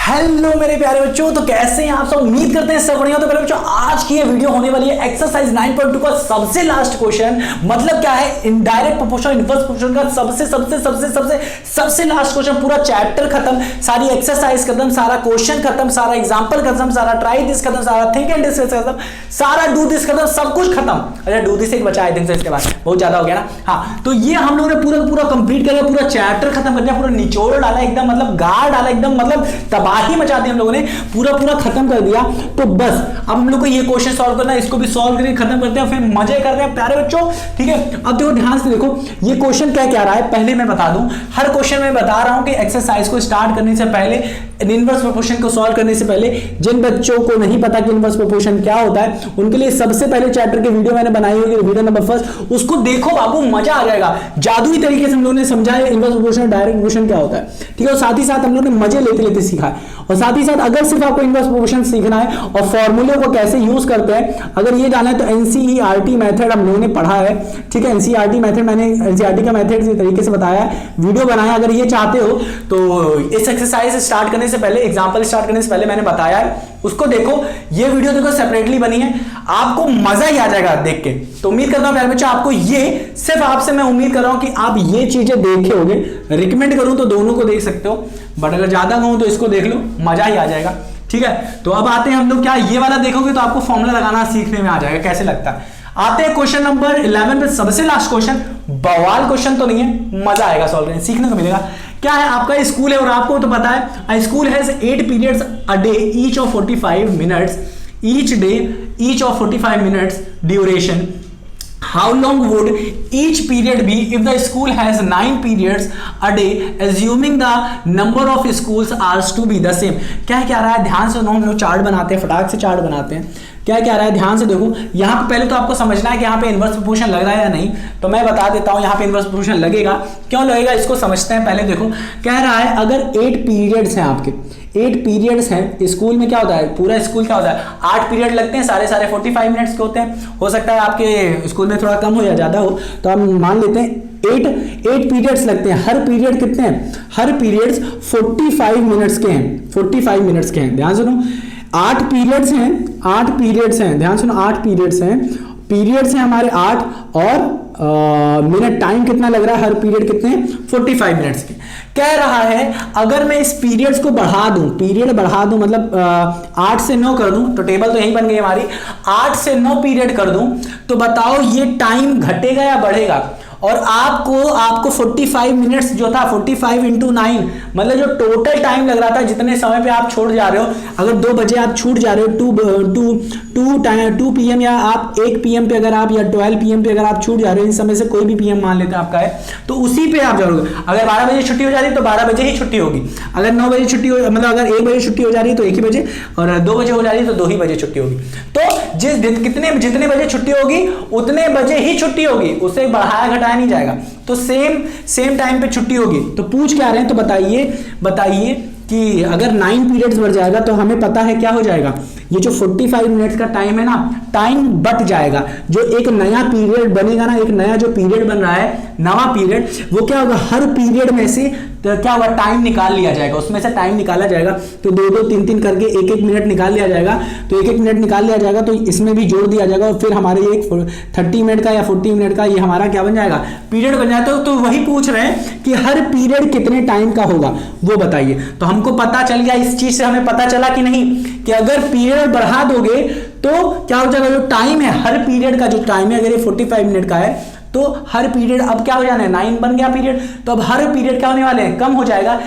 Hello मेरे प्यारे बच्चों, तो कैसे हैं आप सब। उम्मीद करते हैं सब बढ़िया। तो पहले बच्चों, आज की ये वीडियो होने वाली है एक्सरसाइज 9.2 का सबसे लास्ट क्वेश्चन। मतलब क्या है, इनडायरेक्ट प्रोपोर्शन इनवर्स प्रोपोर्शन का सबसे सबसे सबसे सबसे सबसे लास्ट क्वेश्चन। पूरा चैप्टर खत्म, सारी एक्सरसाइज खत्म, सारा क्वेश्चन खत्म, सारा एग्जांपल खत्म, सारा ट्राई दिस खत्म, सारा थिंक एंड डिस्कस खत्म, सारा डू दिस खत्म, सब कुछ खत्म। अच्छा, डू दिस एक बचा आई थिंक, इसके बाद बहुत ज्यादा हो गया ना। हाँ, तो ये हम लोगों ने पूरा पूरा कंप्लीट कर लिया, पूरा चैप्टर खत्म कर दिया, पूरा निचोड़ डाला एकदम, मतलब गाड़ डाला एकदम, मतलब तबाही मचा दी हम लोगों ने, पूरा पूरा खत्म कर दिया। तो बस अब हम लोग को ये क्वेश्चन सॉल्व करना है, इसको भी सॉल्व करके खत्म करते हैं, फिर मजे करते हैं प्यारे बच्चों। ठीक है, अब देखो ध्यान से देखो ये क्वेश्चन क्या क्या रहा है, पहले मैं बता दूं। हर क्वेश्चन में बता रहा हूं कि एक्सरसाइज को स्टार्ट करने से पहले, इनवर्स प्रोपोर्शन को सॉल्व करने से पहले, जिन बच्चों को नहीं पता कि इनवर्स प्रोपोर्शन क्या होता है, उनके लिए सबसे पहले चैप्टर की वीडियो मैंने बनाई होगी, वीडियो नंबर 1, उसको देखो बाबू, मजा आ जाएगा। जादुई तरीके से हम लोगों ने समझाया इनवर्स प्रोपोर्शन, डायरेक्ट प्रोपोर्शन क्या होता है। ठीक है, और साथ ही साथ हम लोगों ने मजे लेते लेते सीखा है। और साथ ही साथ अगर सिर्फ आपको इनवर्स प्रोपोर्शन सीखना है और फॉर्मूले को कैसे यूज करते हैं अगर ये जाना है, तो एनसीईआरटी मेथड हम लोगों ने पढ़ा है। ठीक है, एनसीईआरटी मेथड मैंने एनसीईआरटी का मेथड इस तरीके से बताया है, वीडियो बनाया। अगर ये चाहते हो तो इस एक्सरसाइज स्टार्ट करने से पहले, एग्जांपल स्टार्ट करने से पहले मैंने बताया है, उसको देखो। ये वीडियो देखो, सेपरेटली बनी है, आपको मजा ही आ जाएगा देख के। तो उम्मीद करता हूं प्यारे बच्चों, आपको ये सिर्फ आपसे मैं उम्मीद कर रहा हूं कि आप ये चीजें देखे होंगे। रिकमेंड करूं तो दोनों को देख सकते हो, बट अगर ज्यादा कहूं तो इसको देख लो, मजा ही आ जाएगा। ठीक है, तो अब आते हैं हम लोग, क्या ये वाला देखोगे तो आपको फॉर्मूला लगाना सीखने में आ जाएगा कैसे लगता है। आते हैं क्वेश्चन नंबर 11 पे, सबसे लास्ट क्वेश्चन। बवाल क्वेश्चन तो नहीं है, मजा आएगा सॉल्व करने, सीखने को मिलेगा। क्या है, आपका स्कूल है और आपको तो पता है school has 8 periods a day, each of 45 minutes, each day each of 45 minutes duration. How long would each period be if the school has 9 periods a day, assuming the number of schools are to be the same? क्या क्या रहा है, ध्यान से हम लोग chart बनाते हैं, फटाक से चार्ट बनाते हैं। क्या क्या रहा है, ध्यान से देखो। यहाँ पे पहले तो आपको समझना है कि यहाँ पे इनवर्स प्रोपोर्शन लग रहा है या नहीं, तो मैं बता देता हूँ यहाँ पे इनवर्स प्रोपोर्शन लगेगा। क्यों लगेगा इसको समझते हैं पहले। देखो कह रहा है, अगर 8 पीरियड्स हैं आपके, 8 पीरियड्स हैं स्कूल में, क्या होता है, पूरा स्कूल क्या होता है, 8 पीरियड लगते हैं, सारे 45 मिनट्स के होते हैं। हो सकता है आपके स्कूल में थोड़ा कम हो या ज्यादा हो, तो हम मान लेते हैं 8 पीरियड्स लगते हैं। हर पीरियड कितने हैं, हर पीरियड्स 45 मिनट्स के हैं, 45 मिनट्स के हैं। ध्यान सुनो, 8 पीरियड्स हैं, 8 पीरियड्स हैं, ध्यान सुनो, 8 पीरियड्स हैं, पीरियड्स हैं हमारे 8, और मिनट टाइम कितना लग रहा है, हर पीरियड कितने, 45 मिनट्स के। कह रहा है अगर मैं इस पीरियड्स को बढ़ा दूं, पीरियड बढ़ा दूं, मतलब 8 से 9 कर दूं, तो टेबल तो यही बन गई हमारी, 8 से 9 पीरियड कर दूं, तो बताओ ये टाइम घटेगा या बढ़ेगा। और आपको 45 मिनट्स जो था, 45 इंटू 9, मतलब जो टोटल टाइम लग रहा था, जितने समय पे आप छोड़ जा रहे हो, अगर 2 बजे आप छूट जा रहे हो, 2 PM, या आप 1 PM पे अगर आप, या 12 PM पे अगर आप छूट जा रहे हो, इन समय से कोई भी PM मान लेते हैं आपका है, तो उसी पे आप जाओगे। अगर 12 बजे छुट्टी हो जा रही है तो 12 बजे ही छुट्टी होगी। अगर 9 बजे छुट्टी हो, मतलब अगर 1 बजे छुट्टी हो जा रही है तो 1 ही बजे, और 2 बजे हो जा रही है तो 2 ही बजे छुट्टी होगी। तो जिस दिन जितने बजे छुट्टी होगी उतने बजे ही छुट्टी होगी, उससे बढ़ाया घटाया नहीं जाएगा। तो सेम टाइम पे छुट्टी होगी। तो पूछ क्या रहे हैं, तो बताइए कि अगर 9 पीरियड्स बढ़ जाएगा तो हमें पता है क्या हो जाएगा, ये जो 45 मिनट्स का टाइम है ना, टाइम बट जाएगा। जो एक नया पीरियड बनेगा ना, एक नया जो पीरियड बन रहा है, नवा पीरियड, वो क्या होगा, हर पीरियड में से तो क्या होगा, टाइम निकाल लिया जाएगा, उसमें से टाइम निकाला जाएगा। तो 2-2, 3-3 करके 1-1 मिनट निकाल लिया जाएगा। तो 1-1 मिनट निकाल लिया जाएगा, तो इसमें भी जोड़ दिया जाएगा, और फिर हमारे ये 30 मिनट का या 40 मिनट का ये हमारा क्या बन जाएगा, पीरियड बन जाता है। तो वही पूछ रहे हैं कि हर पीरियड कितने टाइम का होगा, वो बताइए। तो हमको पता चल गया, इस चीज से हमें पता चला कि नहीं, कि अगर पीरियड बढ़ा दोगे तो क्या हो जाएगा, जो टाइम है, हर पीरियड का जो टाइम है, अगर ये 45 मिनट का है, तो हर पीरियड अब क्या हो जाना है, 9 बन गया पीरियड, तो अब हर पीरियड क्या होने वाले हैं, कम हो जाएगा।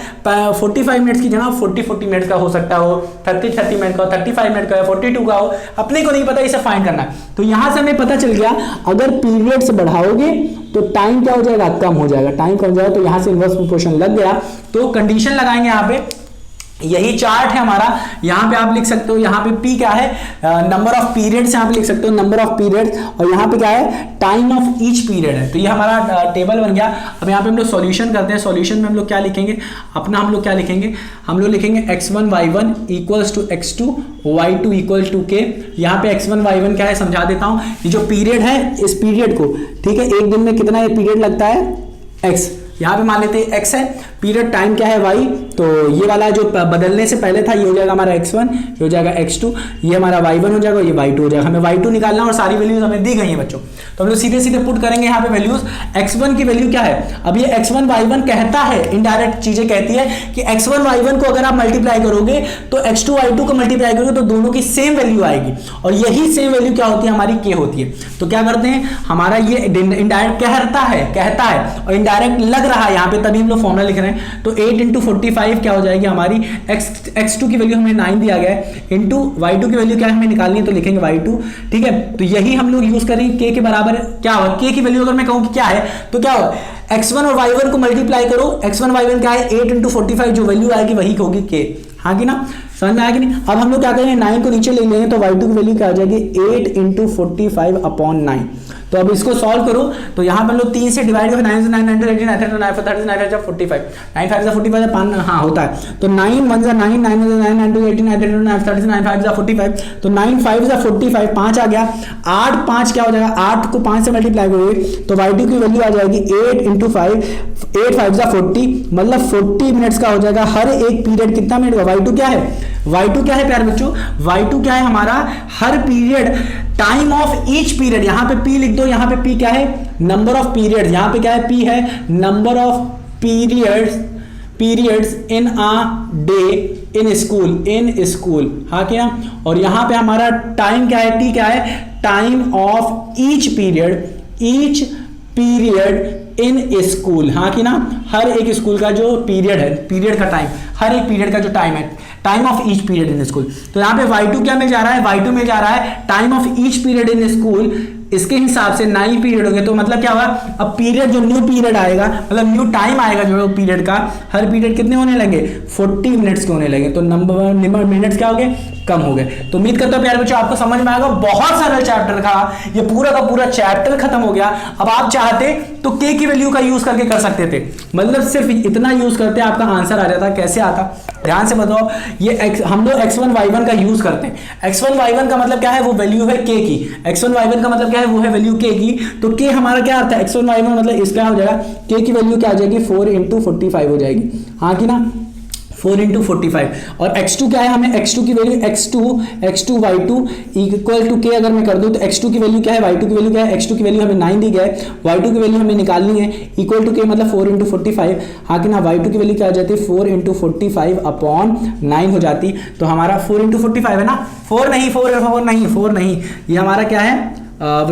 45 मिनट्स की जगह 40 मिनट्स का हो सकता हो, 30 मिनट का हो, 35 मिनट का हो, 42 का हो, अपने को नहीं पता, इसे फाइंड करना है। तो यहां से हमें पता चल गया, अगर पीरियड्स बढ़ाओगे तो टाइम क्या हो जाएगा, कम हो जाएगा, टाइम कम हो जाएगा। तो यहां से इनवर्स प्रोपोर्शन लग गया। तो कंडीशन लगाएंगे यहाँ पे, यही चार्ट है हमारा। यहाँ पे आप लिख सकते हो, यहाँ पे P क्या है, नंबर ऑफ पीरियड्स, यहाँ पे लिख सकते हो नंबर ऑफ पीरियड्स, और यहाँ पे क्या है, टाइम ऑफ ईच पीरियड है। तो ये हमारा टेबल बन गया। अब यहाँ पे हम लोग सॉल्यूशन करते हैं। सॉल्यूशन में हम लोग क्या लिखेंगे, हम लोग क्या लिखेंगे, हम लोग लिखेंगे x1 y1 equals to x2 y2 equal to k। यहाँ पे x1 y1 क्या है समझा देता हूँ। ये जो पीरियड है, इस पीरियड को, ठीक है, एक दिन में कितना ये पीरियड लगता है, x, यहाँ पे मान लेते हैं x है, पीरियड टाइम क्या है y, तो ये वाला जो बदलने से पहले था ये हो जाएगा हमारा x1, ये हो जाएगा x2, ये हमारा y1 हो जाएगा, ये y2 हो जाएगा। हमें y2 निकालना और सारी वैल्यूज हमें दी गई हैं बच्चों, तो हम लोग सीधे सीधे पुट करेंगे यहाँ पे वैल्यूज। x1 की वैल्यू क्या है, अब ये x1 y1 कहता है, इनडायरेक्ट चीजें कहती है कि x1 y1 को अगर आप मल्टीप्लाई करोगे तो x2 y2 को मल्टीप्लाई करोगे तो दोनों की सेम वैल्यू आएगी, और यही सेम वैल्यू क्या होती है हमारी k होती है। तो क्या करते हैं, हमारा ये इनडायरेक्ट कहता है और इनडायरेक्ट लग रहा है यहाँ पे, तभी हम लोग फॉर्मूला लिख रहे हैं। तो 8 × 45 क्या हो जाएगी हमारी, x2 की वैल्यू हमें 9 दिया गया है, इंटू y2 की वैल्यू क्या है हमें निकालनी है, तो लिखेंगे y2, ठीक है। तो यही हम लोग यूज करेंगे, k के बराबर क्या होगा, k की वैल्यू अगर मैं कहूँ कि क्या है तो क्या होगा, x1 और y1 को मल्टीप्लाई करो, x1 y1 क्या है 8 × 45, जो वैल्यू आएगी वही होगी k, हाँ कि ना, समझ में आया कि नहीं। अब हम लोग क्या करेंगे, 9 को नीचे ले लेंगे तो y2 की वैल्यू क्या हो जाएगी 8 × 45/9। तो अब इसको सॉल्व करो, तो यहाँ पर हम लोग 3 से डिवाइड करें, 9 से 9 9 18 9 9 30 9 5 45 9 5 45 हाँ होता है, तो 9 1 9 9 9 9 2 18 9 9 30 9 5 45, तो 9 5 45 5 आ गया, 8 5 क्या हो जाएगा, 8 को 5 से मल्टीप्लाई करोगे तो y2 की वैल्यू आ जाएगी 8 × 5 8 5 40, मतलब 40 मिनट्स का हो जाएगा हर एक पीरियड, कितना मिनट का, y2 क्या है, y2 क्या है प्यारे बच्चों, y2 क्या है हमारा हर period, time of each period, यहाँ पे p लिख दो, यहाँ पे p क्या है नंबर ऑफ पीरियड, यहाँ पे क्या है p है number of periods in a day in school, हाँ क्या, और यहाँ पे हमारा टाइम क्या है, t क्या है time of each period in school, हाँ कि ना, हर एक स्कूल का जो पीरियड है, पीरियड का टाइम, हर एक पीरियड का जो टाइम है, time of each period in school. तो यहाँ पे y2 क्या मिल जा रहा है, y2 मिल जा रहा है time of each period in school, इसके हिसाब से 9 पीरियड हो गए, तो मतलब क्या हुआ, अब पीरियड जो न्यू पीरियड आएगा, मतलब न्यू टाइम आएगा जो पीरियड का, हर पीरियड कितने होने लगे 40 मिनट्स के होने लगे, तो नंबर मिनट्स क्या हो गए कम हो गए। तो उम्मीद करता हूं प्यारे बच्चों आपको समझ में आएगा, बहुत सरल चैप्टर था ये, पूरा का पूरा चैप्टर खत्म हो गया। अब आप चाहते तो k की वैल्यू का यूज करके कर सकते थे, मतलब सिर्फ इतना यूज करते आपका आंसर आ जाता। कैसे आता, ध्यान से बताओ, ये हम लोग x1 y1 का यूज करते हैं, x1 y1 का मतलब क्या है, वो वैल्यू है k की, x1 y1 का मतलब क्या है, वो है वैल्यू k की, तो k हमारा क्या आता है x1 y1 मतलब इसका हो जाएगा, k की वैल्यू क्या आ जाएगी 4 × 45 हो जाएगी, हाँ कि ना, 4 × 45, और x2 क्या है, हमें x2 की value x2 y2 equal to k अगर मैं कर दूं तो x2 की वैल्यू क्या है, y2 की वैल्यू क्या है, x2 की वैल्यू हमें 9 दी गया है, y2 की वैल्यू हमें निकालनी है, इक्वल टू k मतलब 4 × 45, हाँ कि ना, y2 की वैल्यू क्या आ जाती है 4 × 45/9 हो जाती, तो हमारा 4 × 45 है ना, 4 नहीं, ये हमारा क्या है 9 ×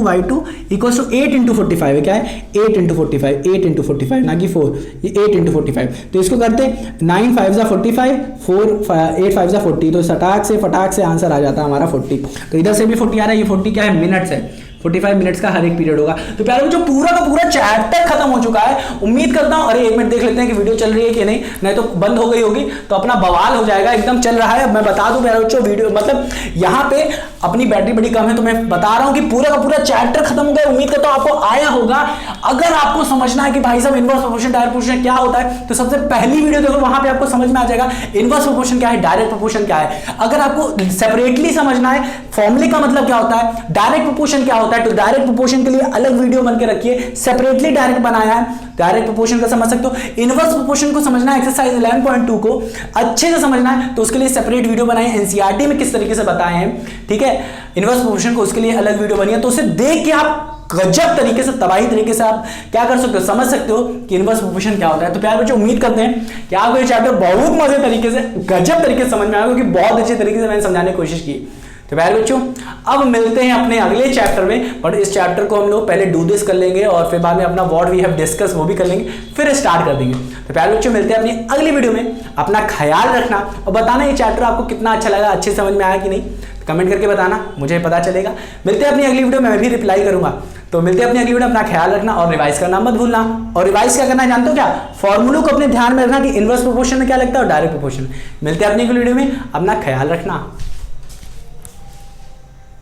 y2 इक्वल्स टू 8 × 45 है, क्या है 8 × 45 ना कि 4, ये 8 × 45, तो इसको करते 9 5 45 8 5 40, तो फटाक से आंसर आ जाता है हमारा 40। तो इधर से भी 40 आ रहा है, ये 40 क्या है मिनट्स है, 45 मिनट्स का हर एक पीरियड होगा। तो प्यारे बच्चों पूरा का पूरा चैप्टर खत्म हो चुका है, उम्मीद करता हूं, अरे 1 मिनट देख लेते हैं कि वीडियो चल रही है कि नहीं तो बंद हो गई होगी, तो अपना बवाल हो जाएगा, एकदम चल रहा है। मैं बता दूं प्यारे बच्चों, वीडियो मतलब यहाँ पे अपनी बैटरी बड़ी कम है, तो मैं बता रहा हूं कि पूरा का पूरा चैप्टर खत्म हो गया। उम्मीद करता हूं आपको आया होगा। अगर आपको समझना है कि भाई साहब इनवर्स प्रोपोर्शन डायरेक्ट प्रोपोर्शन क्या होता है, तो सबसे पहली वीडियो देखो, वहां पे आपको समझ में आ जाएगा इनवर्स प्रोपोर्शन क्या है, डायरेक्ट प्रोपोर्शन क्या है। अगर आपको सेपरेटली समझना है फॉर्मूले का मतलब क्या होता है, डायरेक्ट प्रोपोर्शन क्या होता है, तो डायरेक्ट प्रोपोर्शन के लिए अलग वीडियो बन के रखिए, सेपरेटली डायरेक्ट बनाया है, डायरेक्ट प्रोपोर्शन का समझ सकते हो। इनवर्स प्रोपोर्शन को समझना है, एक्सरसाइज 11.2 को अच्छे से समझना है, तो उसके लिए सेपरेट वीडियो बनाए, एनसीईआरटी में किस तरीके से बताए हैं, ठीक है। इनवर्स प्रोपोर्शन को उसके लिए अलग वीडियो बनी है, तो उसे देख के आप गजब तरीके से, तबाही तरीके से आप क्या कर सकते हो, समझ सकते हो कि इनवर्स प्रोपोर्शन क्या होता है। तो प्यारे बच्चों उम्मीद करते हैं कि आपको ये चैप्टर बहुत मजे तरीके से, गजब तरीके से समझ में आएगा, क्योंकि बहुत अच्छे तरीके से मैंने समझाने की कोशिश की। तो प्यारे बच्चों अब मिलते हैं अपने अगले चैप्टर में, बट इस चैप्टर को हम लोग पहले डू दिस कर लेंगे और फिर बाद में अपना व्हाट वी हैव डिस्कस वो भी कर लेंगे, फिर स्टार्ट कर देंगे। तो प्यारे बच्चों मिलते हैं अपनी अगली वीडियो में, अपना ख्याल रखना और बताना ये चैप्टर आपको कितना अच्छा लगा, अच्छे समझ में आया कि नहीं, कमेंट करके बताना, मुझे पता चलेगा। मिलते हैं अपनी अगली वीडियो में, मैं भी रिप्लाई करूंगा। तो मिलते हैं अपनी अगली वीडियो, अपना ख्याल रखना और रिवाइज करना मत भूलना। और रिवाइज क्या करना है जानते हो क्या, फॉर्मूलों को अपने ध्यान में रखना कि इनवर्स प्रोपोर्शन में क्या लगता है और डायरेक्ट प्रोपोर्शन। मिलते हैं अपनी अगली वीडियो में, अपना ख्याल रखना।